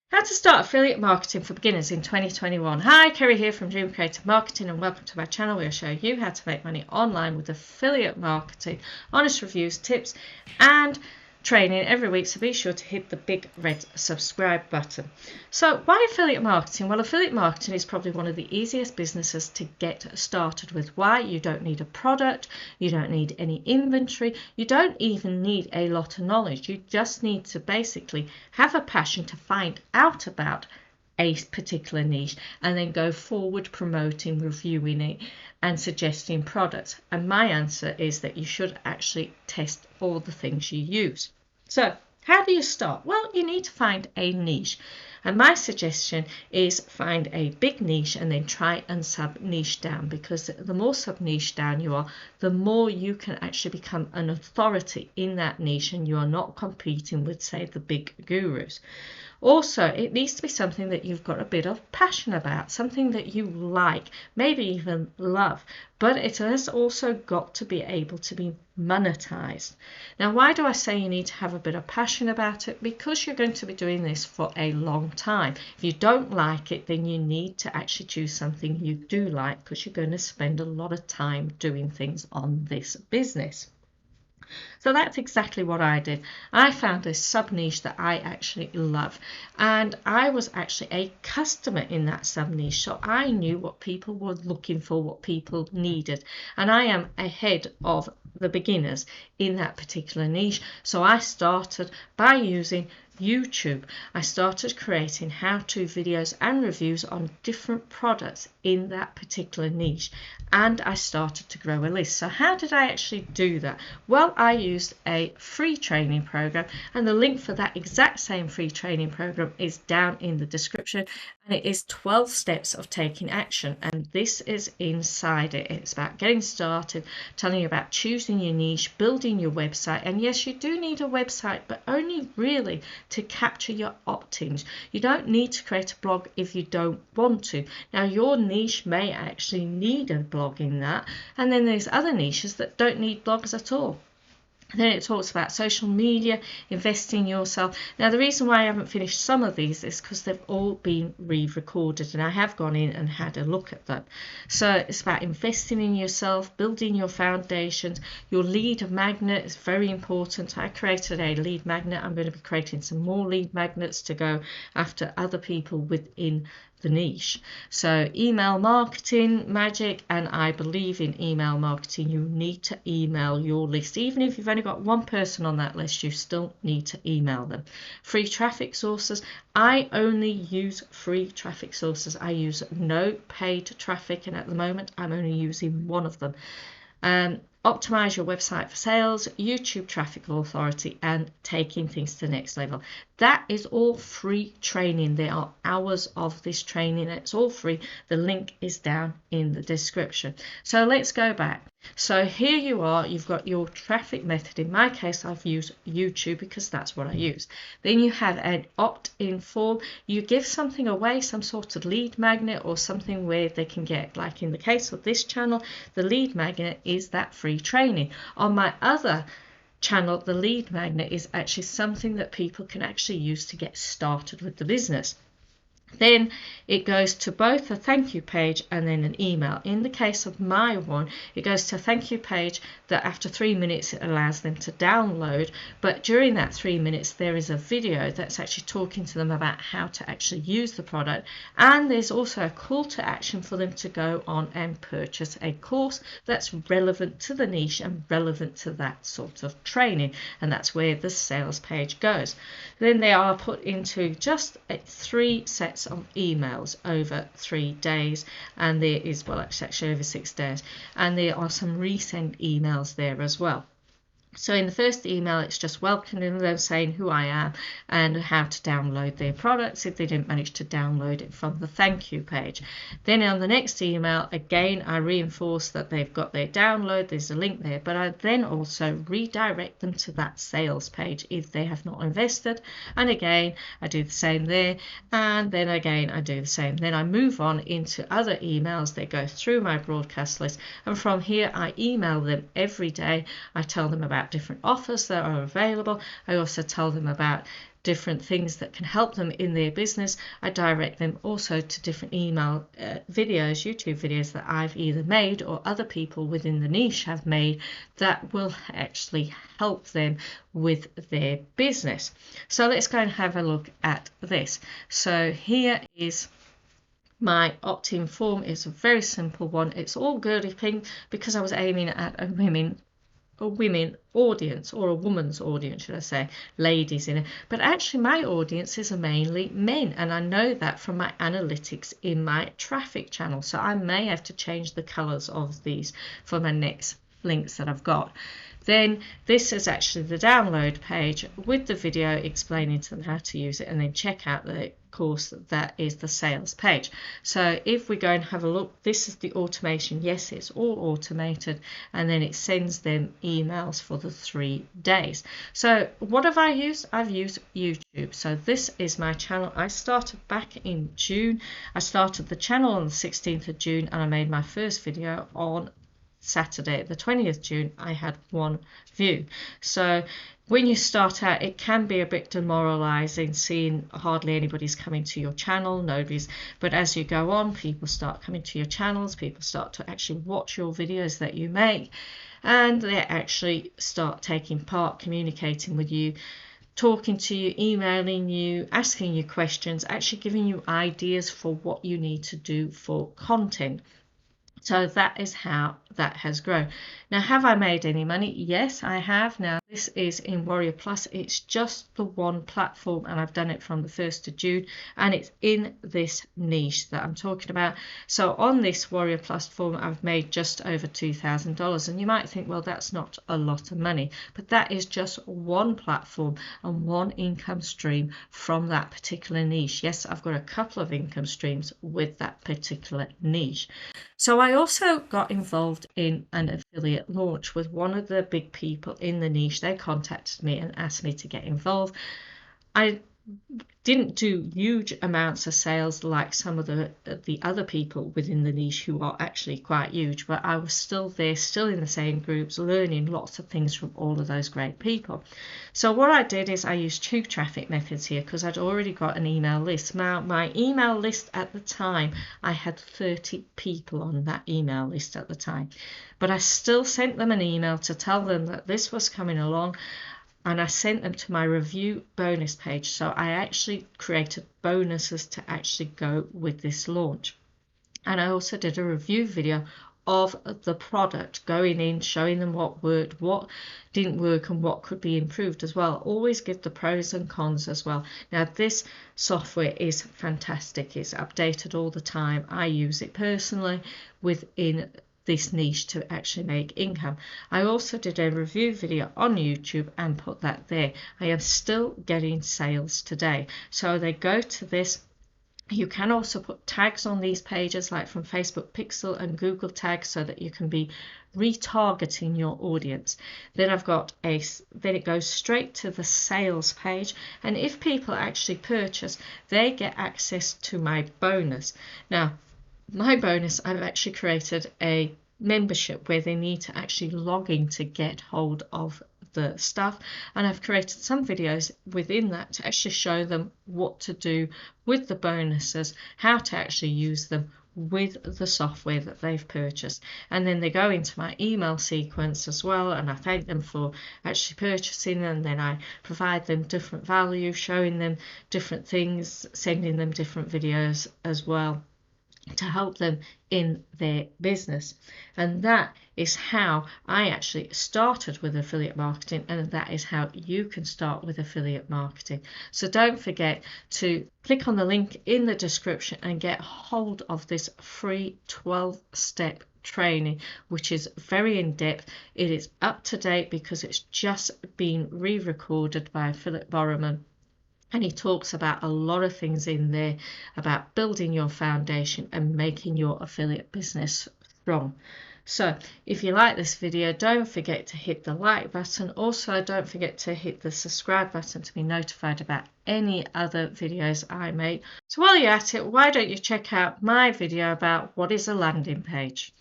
How to start affiliate marketing for beginners in 2021. Hi, Kerry here from Dream Creative Marketing, and welcome to my channel where I show you how to make money online with affiliate marketing, honest reviews, tips and training every week, so be sure to hit the big red subscribe button. So why affiliate marketing? Well, affiliate marketing is probably one of the easiest businesses to get started with. Why? You don't need a product, you don't need any inventory, you don't even need a lot of knowledge. You just need to basically have a passion to find out about a particular niche and then go forward promoting, reviewing it and suggesting products. And my answer is that you should actually test all the things you use. So how do you start? Well, you need to find a niche. And my suggestion is find a big niche and then try and sub niche down, because the more sub niche down you are, the more you can actually become an authority in that niche and you are not competing with, say, the big gurus. Also, it needs to be something that you've got a bit of passion about, something that you like, maybe even love, but it has also got to be able to be monetized. Now, why do I say you need to have a bit of passion about it? Because you're going to be doing this for a long time. If you don't like it, then you need to actually choose something you do like, because you're going to spend a lot of time doing things on this business. So that's exactly what I did. I found this sub niche that I actually love, and I was actually a customer in that sub niche, so I knew what people were looking for, what people needed, and I am ahead of the beginners in that particular niche. So I started by using YouTube. I started creating how-to videos and reviews on different products in that particular niche, and I started to grow a list. So how did I actually do that? Well, I used a free training program, and the link for that exact same free training program is down in the description, and it is 12 steps of taking action, and this is inside it. It's about getting started, telling you about choosing your niche, building your website, and yes, you do need a website, but only really to capture your opt-ins. You don't need to create a blog if you don't want to. Now, your niche may actually need a blog in that, and then there's other niches that don't need blogs at all. And then it talks about social media, investing in yourself. Now, the reason why I haven't finished some of these is because they've all been re-recorded, and I have gone in and had a look at them. So it's about investing in yourself, building your foundations. Your lead magnet is very important. I created a lead magnet. I'm going to be creating some more lead magnets to go after other people within the niche. So email marketing magic, and I believe in email marketing. You need to email your list. Even if you've only got one person on that list, you still need to email them. Free traffic sources. I only use free traffic sources. I use no paid traffic, and at the moment I'm only using one of them. Optimize your website for sales, YouTube traffic authority, and taking things to the next level. That is all free training. There are hours of this training. It's all free. The link is down in the description. So let's go back. So here you are, you've got your traffic method. In my case, I've used YouTube because that's what I use. Then you have an opt-in form. You give something away, some sort of lead magnet or something where they can get, like in the case of this channel, the lead magnet is that free training. On my other channel, the lead magnet is actually something that people can actually use to get started with the business. Then it goes to both a thank you page and then an email. In the case of my one, it goes to a thank you page that after 3 minutes it allows them to download, but during that 3 minutes there is a video that's actually talking to them about how to actually use the product, and there's also a call to action for them to go on and purchase a course that's relevant to the niche and relevant to that sort of training, and that's where the sales page goes. Then they are put into just 3 sets of emails over 3 days, and there is, well, it's actually over 6 days, and there are some resend emails there as well. So in the first email, it's just welcoming them, saying who I am and how to download their products if they didn't manage to download it from the thank you page. Then on the next email, again, I reinforce that they've got their download, there's a link there, but I then also redirect them to that sales page if they have not invested. And again, I do the same there, and then again, I do the same. Then I move on into other emails. They go through my broadcast list, and from here, I email them every day. I tell them about different offers that are available. I also tell them about different things that can help them in their business. I direct them also to different email videos, YouTube videos that I've either made or other people within the niche have made that will actually help them with their business. So let's go and have a look at this. So here is my opt-in form. It's a very simple one. It's all girly pink because I was aiming at a women audience, or a woman's audience, should I say, ladies in it. But actually my audiences are mainly men, and I know that from my analytics in my traffic channel. So I may have to change the colors of these for my next links that I've got. Then this is actually the download page with the video explaining to them how to use it, and then check out the course that is the sales page. So if we go and have a look, this is the automation. Yes, it's all automated, and then it sends them emails for the 3 days. So what have I used? I've used YouTube. So this is my channel. I started back in June. I started the channel on the 16th of June, and I made my first video on Saturday, the 20th June. I had 1 view. So when you start out, it can be a bit demoralizing seeing hardly anybody's coming to your channel, but as you go on, people start coming to your channels, people start to actually watch your videos that you make, and they actually start taking part, communicating with you, talking to you, emailing you, asking you questions, actually giving you ideas for what you need to do for content. So that is how that has grown. Now, have I made any money? Yes, I have. Now, this is in Warrior Plus. It's just the one platform, and I've done it from the 1st of June, and it's in this niche that I'm talking about. So on this Warrior Plus form, I've made just over $2,000. And you might think, well, that's not a lot of money, but that is just one platform and one income stream from that particular niche. Yes, I've got a couple of income streams with that particular niche. So I also got involved in an affiliate launch with one of the big people in the niche. They contacted me and asked me to get involved. I didn't do huge amounts of sales like some of the other people within the niche who are actually quite huge, but I was still there, still in the same groups, learning lots of things from all of those great people. So what I did is I used 2 traffic methods here because I'd already got an email list. Now, my email list at the time, I had 30 people on that email list at the time, but I still sent them an email to tell them that this was coming along, and I sent them to my review bonus page. So I actually created bonuses to actually go with this launch. And I also did a review video of the product, going in, showing them what worked, what didn't work, and what could be improved as well. Always give the pros and cons as well. Now, this software is fantastic. It's updated all the time. I use it personally within this niche to actually make income. I also did a review video on YouTube and put that there. I am still getting sales today. So they go to this. You can also put tags on these pages, like from Facebook Pixel and Google tags, so that you can be retargeting your audience. Then then it goes straight to the sales page, and if people actually purchase, they get access to my bonus. Now, my bonus, I've actually created a membership where they need to actually log in to get hold of the stuff, and I've created some videos within that to actually show them what to do with the bonuses, how to actually use them with the software that they've purchased. And then they go into my email sequence as well, and I thank them for actually purchasing, and then I provide them different value, showing them different things, sending them different videos as well to help them in their business. And that is how I actually started with affiliate marketing, and that is how you can start with affiliate marketing. So don't forget to click on the link in the description and get hold of this free 12-step training, which is very in-depth. It is up to date because it's just been re-recorded by Philip Borroman. And he talks about a lot of things in there about building your foundation and making your affiliate business strong. So if you like this video, don't forget to hit the like button. Also, don't forget to hit the subscribe button to be notified about any other videos I make. So while you're at it, why don't you check out my video about what is a landing page?